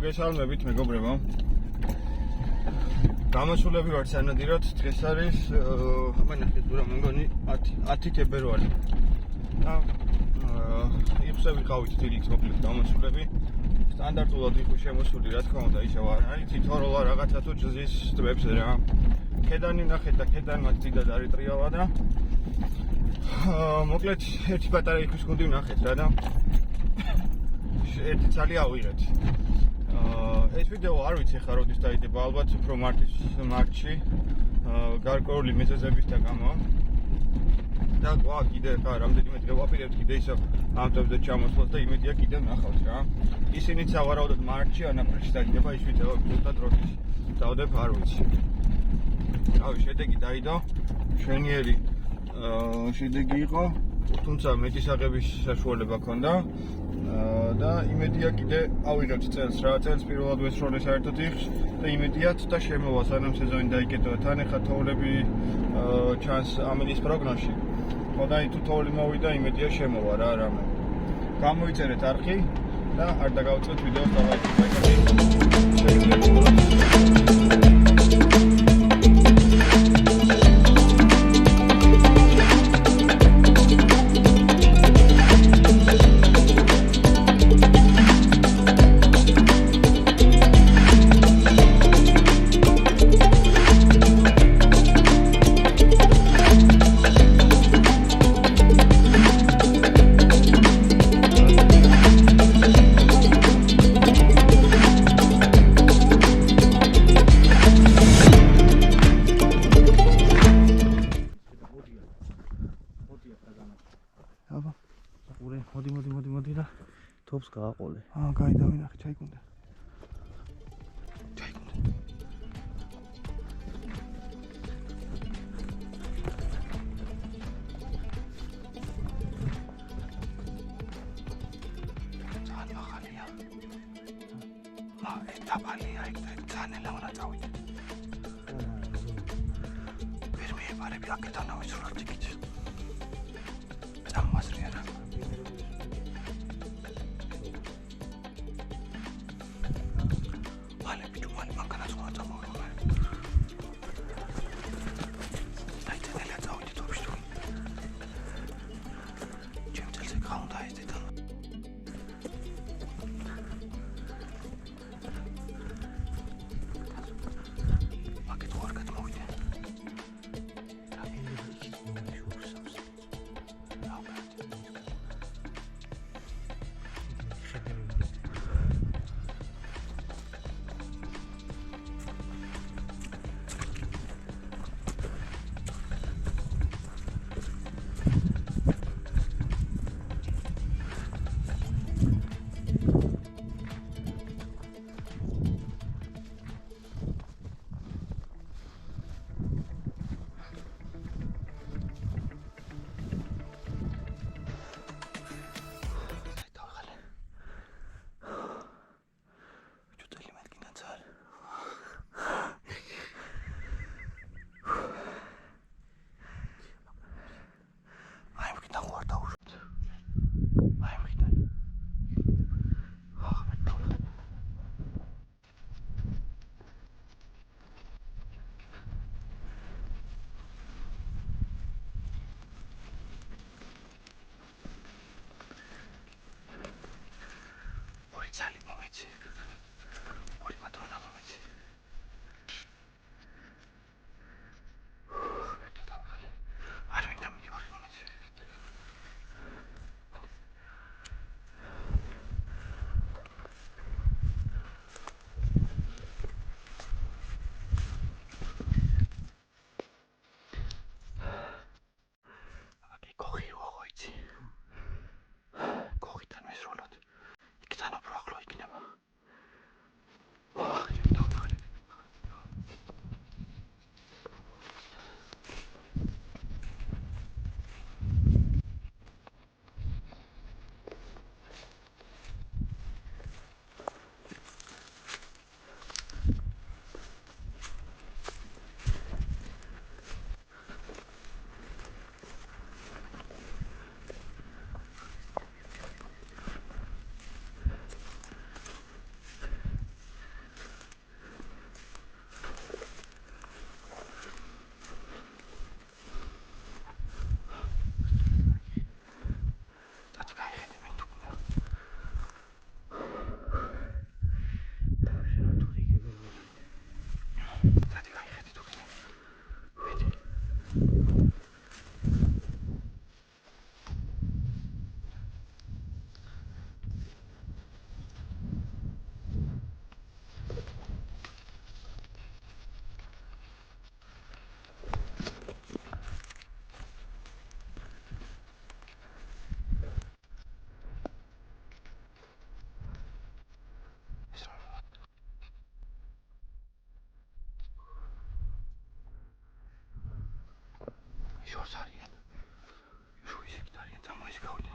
მოგესალმებით მეგობრებო. გამოსულები ვარ სანადიროდ, დღეს არის ამანახეთ რა მგონი 10 თებერვალი. და იფსე ვიყავით დილით მოკლედ გამოსულები. სტანდარტულად იყო შემოსული, რა თქმა უნდა, ისევ არ არის, თითოეულა რაღაცა თუ ჯზის ტბებზე რა. ქედანი ნახეთ და ქედან მათ დიდად არის ტრიალა და მოკლედ ერთი პატარა იქვის გუნდი ვნახეთ რა და ერთი ცალი ავიღეთ. ეს ვიდეო არ ვიცი ხა როდის დაიდება, ალბათ უფრო მარტში გარკვეული მიზეზების და გამო. და კიდე ხა რამდენიმე დღე ვაპირებთ კიდე ისევ ამ ტებზე ჩამოსვლას და იმედია კიდე ვნახავთ რა. ისინიც სავარაუდოდ მარტში ან აპრილში დაიდება, ის ვიდეო ზუსტად როდის დავდებ არ ვიცი. რავი, შედეგი დაიდო, მშვენიერი შედეგი იყო, თუმცა მეტისაღების საშუალება ჰქონდა და იმედია კიდე ავიღებთ წელს რა, წელს პირველად ვესროლე საერთოდ იხს და იმედია ცოტა შემოვა სანამ სეზონი დაიკეტო. თან ეხა თოვლები ჩანს ამინის პროგნოზში. ხოდაი თუ თოვლი მოვიდა, იმედია შემოვა რა რამე. გამოიწერეთ არხი და არ დაგავწევთ ვიდეოს მოდი და თობს გააყოლე. გაიდა ვინახე, ჩაიგუნდა. ძალიან ახალია. ეტაპალია იქ და ძალიან ლავნა წავიდა. ვერ მიებარები აქედანავე სრულად იქით. წამოასრია რა. შორს არიან. შუის იქ არიან, წამოის გავიდნენ.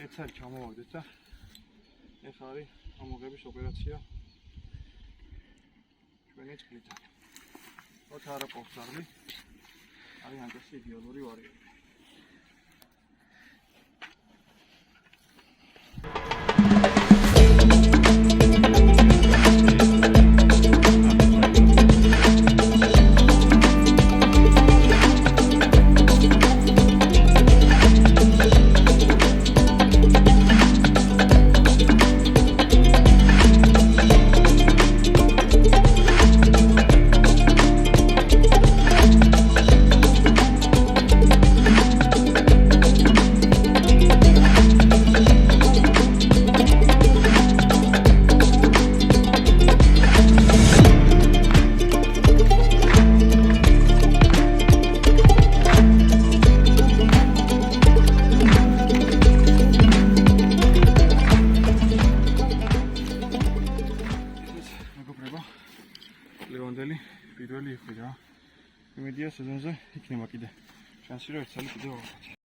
ერთად ჩამოვარდეთ და ეხლა არის ამოღების ოპერაცია ჩვენი წყლიდან. ოც არა პოვსარლი არის ანტესი იდეალური ვარიანტი. დღევანდელი პირველი იხვი რა. იმედია სეზონზე იქნება კიდე შანსი რომ ერთ წელი კიდევ ავიღოთ.